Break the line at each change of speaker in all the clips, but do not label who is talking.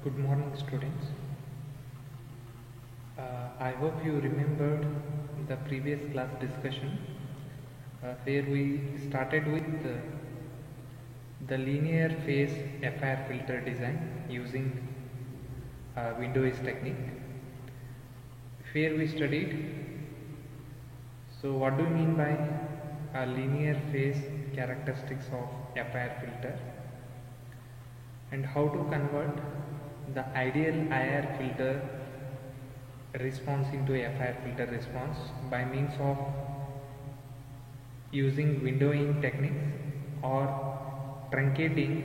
Good morning, students. I hope you remembered the previous class discussion where we started with the linear phase FIR filter design using Window's technique. Where we studied, so what do you mean by a linear phase characteristics of FIR filter, and how to convert the ideal IR filter response into a FIR filter response by means of using windowing techniques or truncating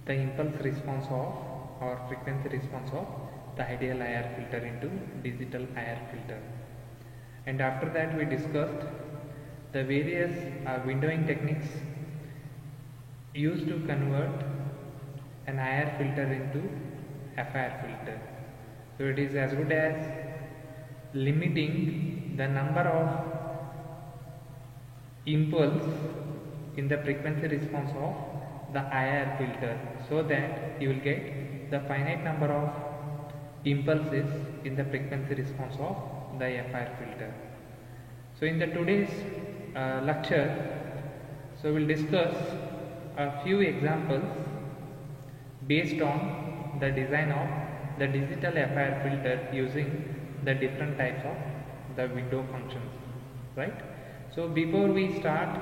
the impulse response of or frequency response of the ideal IR filter into digital IR filter. And after that we discussed the various windowing techniques used to convert an IR filter into FIR filter. So it is as good as limiting the number of impulse in the frequency response of the IR filter, so that you will get the finite number of impulses in the frequency response of the FIR filter. So in the today's lecture, so we'll discuss a few examples based on the design of the digital FIR filter using the different types of the window functions, right? So before we start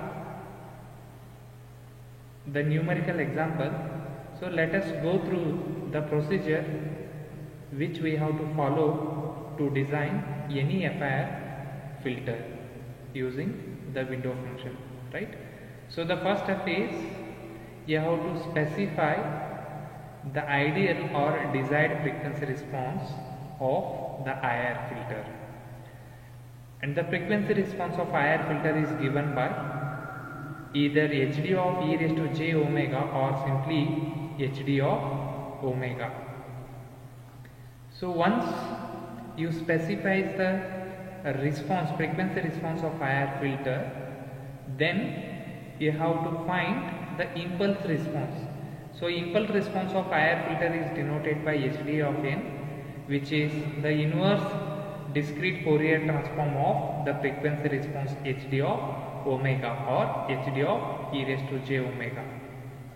the numerical example, so let us go through the procedure which we have to follow to design any FIR filter using the window function, right? So the first step is you have to specify the ideal or desired frequency response of the IR filter, and the frequency response of IR filter is given by either HD of e raised to j omega or simply HD of omega. So once you specify the response, frequency response of IR filter, then you have to find the impulse response. So impulse response of IR filter is denoted by HD of n, which is the inverse discrete Fourier transform of the frequency response HD of omega or HD of e raised to j omega.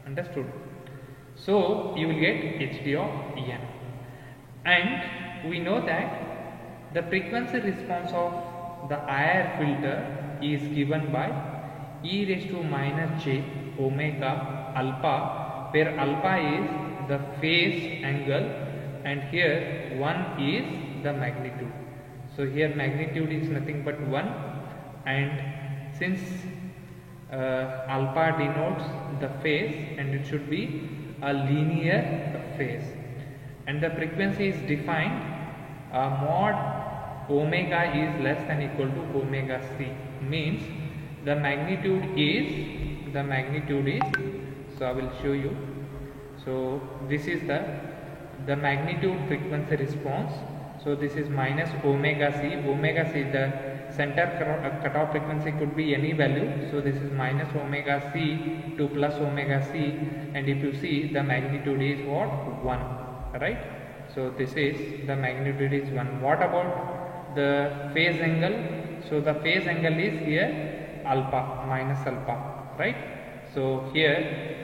Understood? So you will get HD of n, and we know that the frequency response of the IR filter is given by e raised to minus j omega alpha, where alpha is the phase angle and here 1 is the magnitude. So here magnitude is nothing but 1, and since alpha denotes the phase and it should be a linear phase, and the frequency is defined mod omega is less than equal to omega c, means the magnitude is so I will show you. So this is the magnitude frequency response. So this is minus omega c. Omega c, the center cutoff frequency could be any value. So this is minus omega c to plus omega c, and if you see the magnitude is what? 1, right? So this is the magnitude is 1. What about the phase angle? So the phase angle is here alpha, minus alpha, right? So here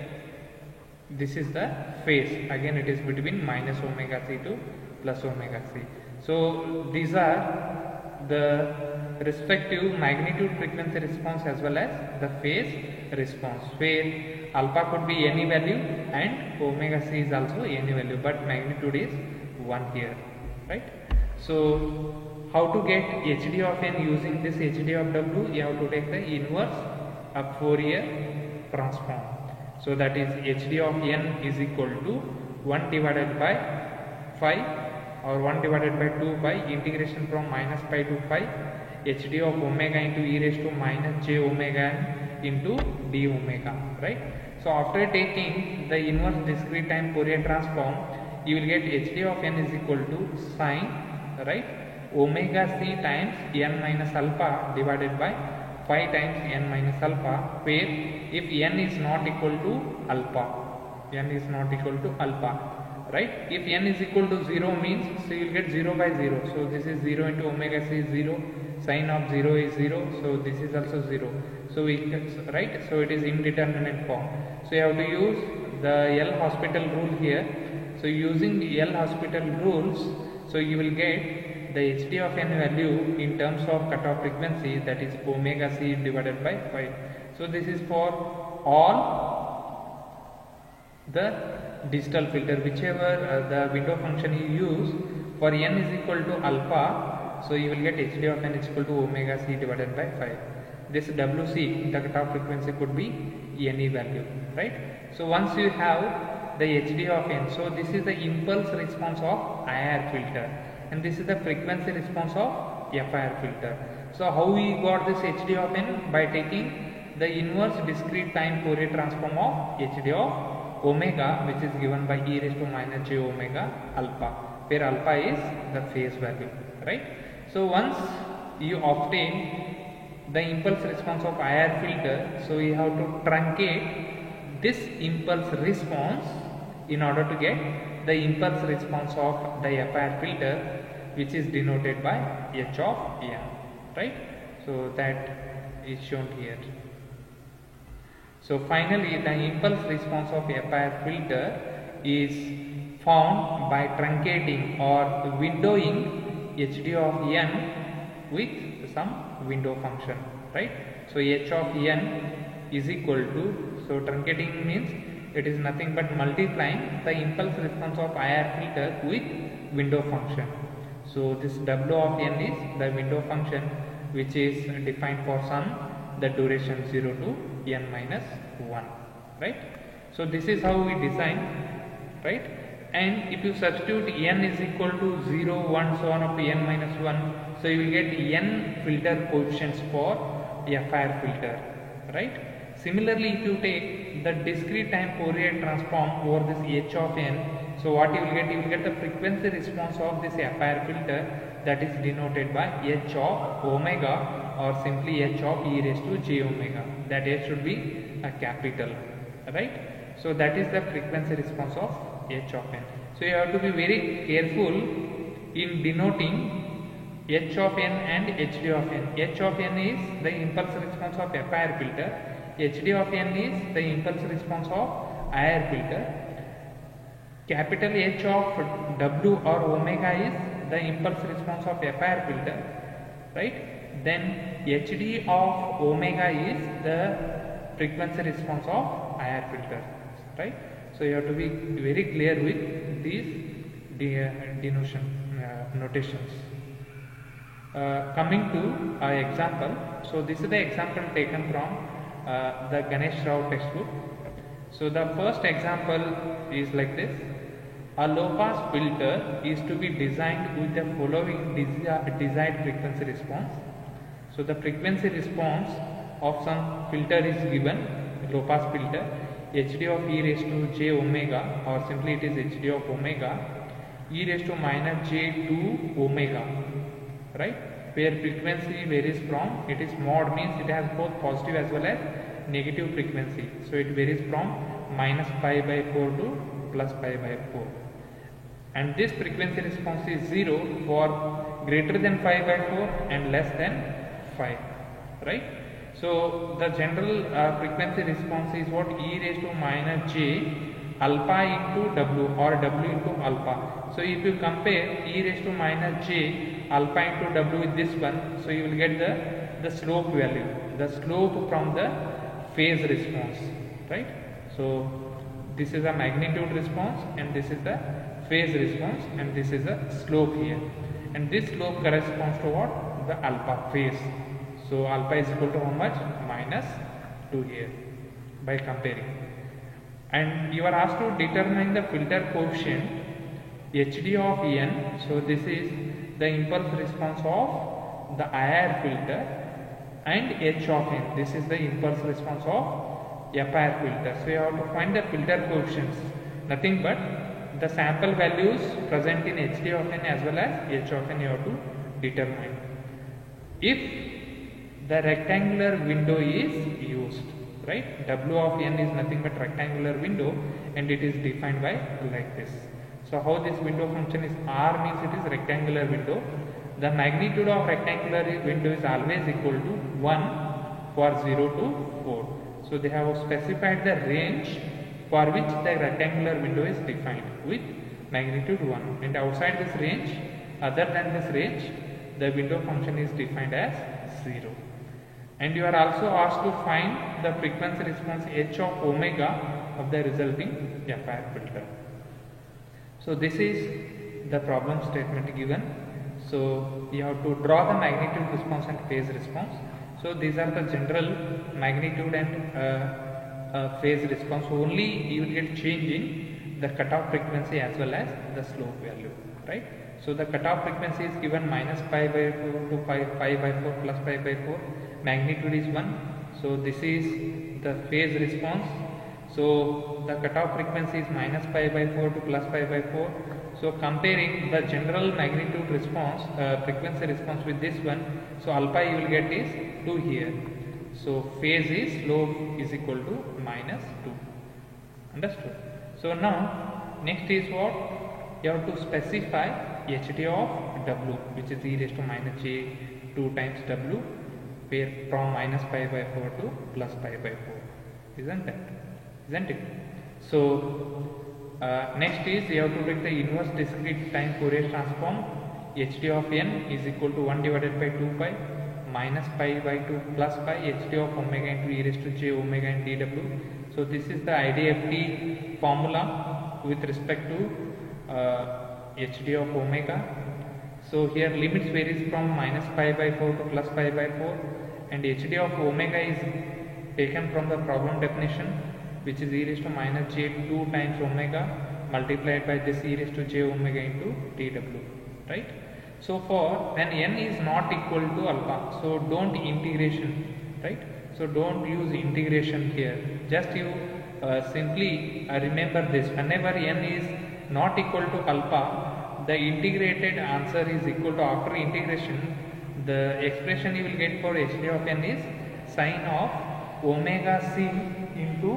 this is the phase, again it is between minus omega c to plus omega c. So these are the respective magnitude frequency response as well as the phase response, where alpha could be any value and omega c is also any value, but magnitude is 1 here, right? So how to get HD of n using this HD of w? You have to take the inverse of Fourier transform. So that is HD of n is equal to 1 divided by 5 or 1 divided by 2 pi integration from minus pi to pi HD of omega into e raised to minus j omega n into d omega, right? So after taking the inverse discrete time Fourier transform, you will get HD of n is equal to sine, right, omega c times n minus alpha divided by 5 times n minus alpha, where if n is not equal to alpha, right? If n is equal to 0 means, so you will get 0 by 0. So this is 0 into omega c is 0, sine of 0 is 0, so this is also 0. So we can, right? So it is indeterminate form. So you have to use the L'Hospital rule here. So using the L'Hospital rules, so you will get the HD of n value in terms of cutoff frequency, that is omega c divided by 5. So this is for all the digital filter, whichever the window function you use. For n is equal to alpha, so you will get HD of n is equal to omega c divided by 5. This WC, the cutoff frequency, could be any value, right? So once you have the HD of n, so this is the impulse response of IR filter, and this is the frequency response of FIR filter. So how we got this HD of n? By taking the inverse discrete time Fourier transform of HD of omega, which is given by e raised to minus j omega alpha, where alpha is the phase value, right? So once you obtain the impulse response of IR filter, so you have to truncate this impulse response in order to get the impulse response of the FIR filter, which is denoted by h of n, right? So that is shown here. So finally, the impulse response of FIR filter is found by truncating or windowing HD of n with some window function, right? So h of n is equal to, so truncating means it is nothing but multiplying the impulse response of IR filter with window function. So this W of n is the window function, which is defined for some the duration 0 to n minus 1, right? So this is how we design, right? And if you substitute n is equal to 0, 1, so on up to n minus 1, so you will get n filter coefficients for FIR filter, right? Similarly, if you take the discrete time Fourier transform over this h of n, so what you will get? You will get the frequency response of this FIR filter, that is denoted by h of omega, or simply h of e raised to j omega. That h should be a capital, right? So that is the frequency response of h of n. So you have to be very careful in denoting h of n and hd of n. H of n is the impulse response of FIR filter, hd of n is the impulse response of IR filter. Capital H of W or omega is the impulse response of FIR filter, right? Then HD of omega is the frequency response of IR filter, right? So you have to be very clear with these notations. Coming to example, so this is the example taken from the Ganesh Rao textbook. So the first example is like this. A low pass filter is to be designed with the following desired frequency response. So the frequency response of some filter is given, low pass filter, HD of e raised to j omega, or simply it is HD of omega, e raised to minus j 2 omega, right? Where frequency varies from, it is mod, means it has both positive as well as negative frequency. So it varies from minus pi by 4 to plus pi by 4. And this frequency response is 0 for greater than 5 by 4 and less than 5, right? So the general frequency response is what? E raised to minus j alpha into W, or W into alpha. So if you compare e raised to minus j alpha into W with this one, so you will get the slope value, the slope from the phase response, right? So this is a magnitude response and this is the phase response, and this is a slope here, and this slope corresponds to what? The alpha phase. So alpha is equal to how much? Minus 2 here by comparing. And you are asked to determine the filter coefficient HD of n. So this is the impulse response of the IR filter, and h of n, this is the impulse response of FIR filter. So you have to find the filter coefficients, nothing but the sample values present in HD of n as well as h of n you have to determine. If the rectangular window is used, right? W of n is nothing but rectangular window, and it is defined by like this. So how this window function is, R means it is rectangular window. The magnitude of rectangular window is always equal to 1 for 0 to 4. So they have specified the range for which the rectangular window is defined with magnitude 1, and outside this range, other than this range, the window function is defined as 0. And you are also asked to find the frequency response h of omega of the resulting FIR filter. So this is the problem statement given. So you have to draw the magnitude response and phase response. So these are the general magnitude and phase response. Only you will get change in the cutoff frequency as well as the slope value, right? So the cutoff frequency is given minus pi by 4 to pi by 4 plus pi by 4. Magnitude is 1. So this is the phase response. So the cutoff frequency is minus pi by 4 to plus pi by 4. So comparing the general magnitude response, frequency response with this one, so alpha you will get is 2 here. So phase is slope is equal to minus 2. Understood? So now next is what? You have to specify hd of w, which is e raised to minus j 2 times w, where from minus pi by 4 to plus pi by 4. Isn't it? So next is you have to take the inverse discrete time Fourier transform. hd of n is equal to 1 divided by 2 pi minus pi by 2 plus pi hd of omega into e raised to j omega and dw. So this is the IDFT formula with respect to hd of omega. So here limits varies from minus pi by 4 to plus pi by 4, and hd of omega is taken from the problem definition, which is e raised to minus j 2 times omega multiplied by this e raised to j omega into dw, right? So for when n is not equal to alpha, so don't integration, right? So don't use integration here. Just you simply remember this. Whenever n is not equal to alpha, the integrated answer is equal to, after integration, the expression you will get for hd of n is sine of omega c into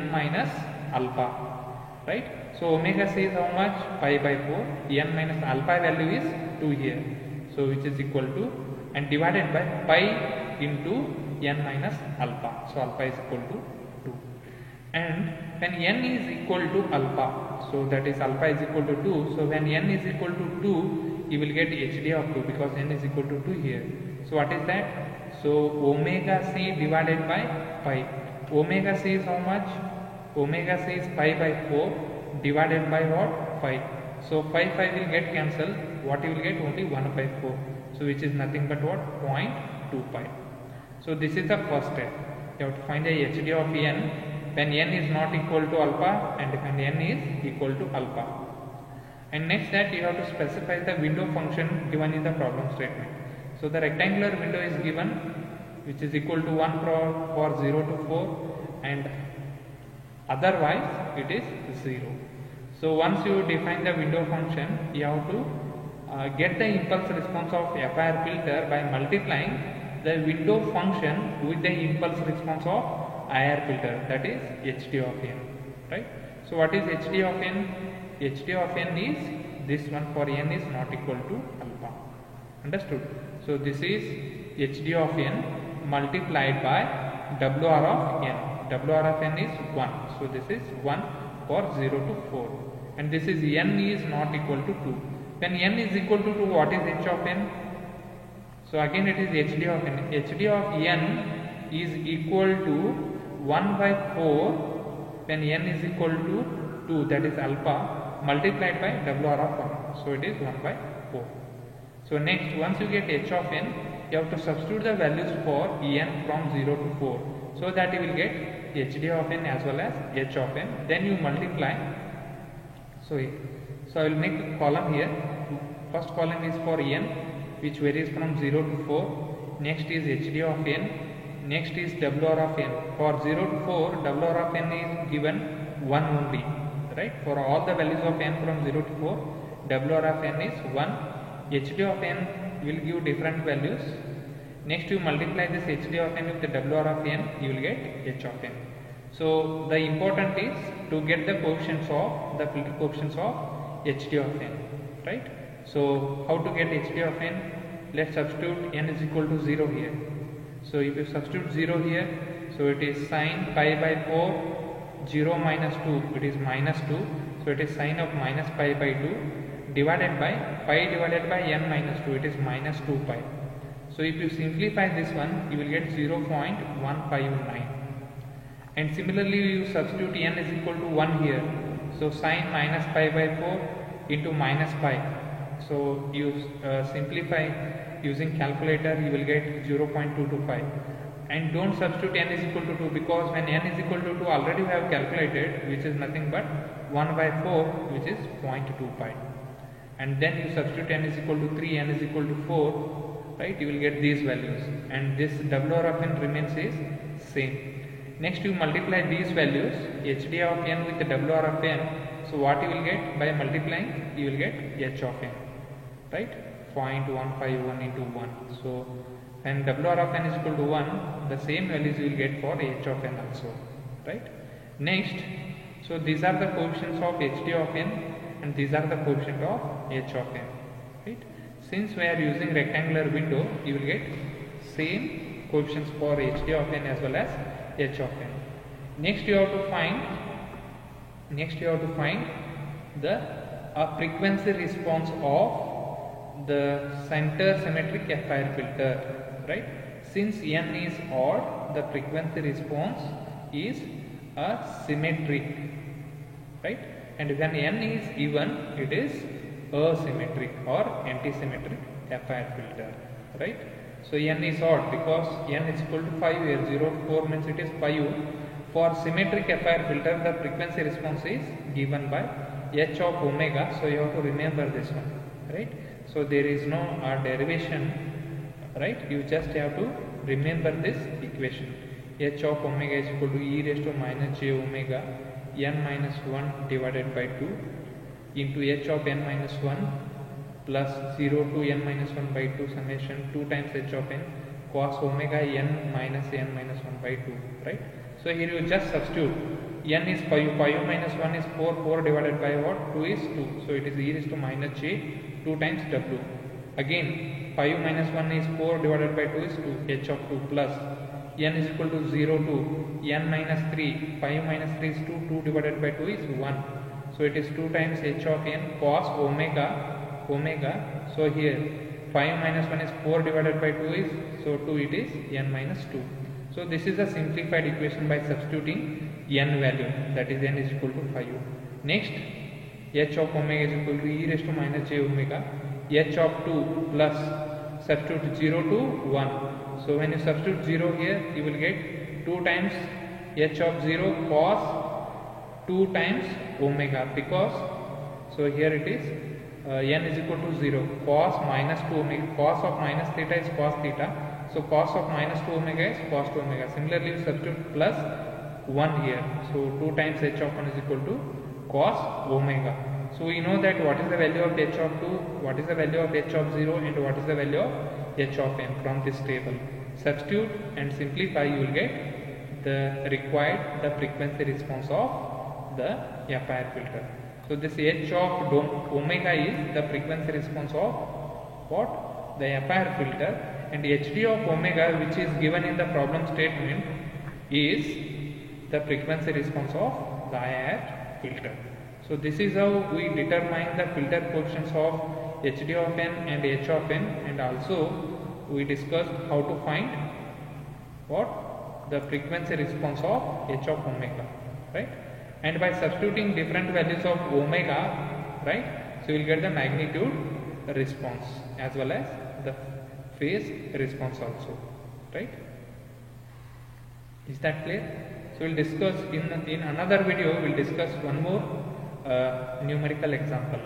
n minus alpha, right? So omega c is how much? Pi by 4. N minus alpha value is 2 here, so which is equal to, and divided by pi into n minus alpha, so alpha is equal to 2. And when n is equal to alpha, so that is alpha is equal to 2, so when n is equal to 2, you will get hd of 2 because n is equal to 2 here. So what is that? So omega c divided by pi. Omega c is how much? Omega c is pi by 4 divided by what? 5. So 5 will get cancelled. What you will get? Only 1 by 4. So which is nothing but what? 0.2 pi. So this is the first step. You have to find the hd of n when n is not equal to alpha and when n is equal to alpha. And next that you have to specify the window function given in the problem statement. So the rectangular window is given, which is equal to 1 for 0 to 4, and otherwise it is 0. So once you define the window function, you have to get the impulse response of FIR filter by multiplying the window function with the impulse response of IR filter, that is hd of n, right? So what is hd of n? hd of n is this one for n is not equal to alpha. Understood? So this is hd of n multiplied by WR of n. WR of n is 1. So this is 1 for 0 to 4. And this is n is not equal to 2. When n is equal to 2, what is h of n? So again it is hd of n. hd of n is equal to 1 by 4 when n is equal to 2, that is alpha, multiplied by WR of 1. So it is 1 by 4. So next, once you get h of n, you have to substitute the values for en from 0 to 4, so that you will get hd of n as well as h of n. Then you multiply. So I will make a column here. First column is for n, which varies from 0 to 4. Next is hd of n. Next is WR of n. For 0 to 4, WR of n is given 1 only, right? For all the values of n from 0 to 4, WR of n is 1. hd of n will give different values. Next you multiply this hd of n with the WR of n, you will get h of n. So the important is to get the coefficients of the filter coefficients of hd of n, right? So how to get hd of n? Let's substitute n is equal to 0 here. So if you substitute 0 here, so it is sine pi by 4, 0 minus 2, it is minus 2, so it is sine of minus pi by 2 divided by pi divided by n minus 2, it is minus 2 pi. So if you simplify this one, you will get 0.159. And similarly you substitute n is equal to 1 here. So sine minus pi by 4 into minus pi. So you simplify using calculator, you will get 0.225. And don't substitute n is equal to 2, because when n is equal to 2 already we have calculated, which is nothing but 1 by 4, which is 0.2 pi. And then you substitute n is equal to 3, n is equal to 4, right? You will get these values, and this WR of n remains is same. Next you multiply these values, hd of n with the WR of n. So what you will get by multiplying? You will get h of n, right? 0.151 into 1. So when WR of n is equal to 1, the same values you will get for h of n also, right? Next, so these are the coefficients of hd of n and these are the coefficient of h of n, right? Since we are using rectangular window, you will get same coefficients for hd of n as well as h of n. Next you have to find the frequency response of the center symmetric FIR filter, right? Since n is odd, the frequency response is symmetric, right? And when n is even, it is asymmetric or antisymmetric FIR filter, right? So n is odd because n is equal to 5 here, 0 to 4 means it is 5. For symmetric FIR filter, the frequency response is given by h of omega, so you have to remember this one, right? So there is no derivation, right? You just have to remember this equation. H of omega is equal to e raised to minus j omega n minus 1 divided by 2 into h of n minus 1 plus 0 to n minus 1 by 2 summation 2 times h of n cos omega n minus 1 by 2, right? So here you just substitute. N is pi u minus 1 is 4 divided by what? 2 is 2. So it is e raised to minus j 2 times w. Again pi u minus 1 is 4 divided by 2 is 2, h of 2 plus n is equal to 0 to n minus 3, pi u minus 3 is 2 divided by 2 is 1. So it is 2 times h of n cos omega. So here pi u minus 1 is 4 divided by 2 is, so 2 it is n minus 2. So this is a simplified equation by substituting n value, that is n is equal to 5u. Next, h of omega is equal to e raised to minus j omega, h of 2 plus substitute 0 to 1. So when you substitute 0 here, you will get 2 times h of 0 cos 2 times omega, because so here it is n is equal to 0, cos minus 2 omega, cos of minus theta is cos theta, so cos of minus 2 omega is cos 2 omega. Similarly you substitute plus 1 here, so 2 times h of 1 is equal to cos omega. So we know that what is the value of h of 2, what is the value of h of 0 and what is the value of h of n from this table. Substitute and simplify, you will get the required frequency response of the FIR filter. So this h of omega is the frequency response of what? The FIR filter, and hd of omega, which is given in the problem statement, is the frequency response of the IIR filter. So this is how we determine the filter coefficients of hd of n and h of n, and also we discussed how to find what? The frequency response of h of omega, right? And by substituting different values of omega, right, so you will get the magnitude response as well as the phase response also, right? Is that clear? So we will discuss in another video, we will discuss one more numerical example.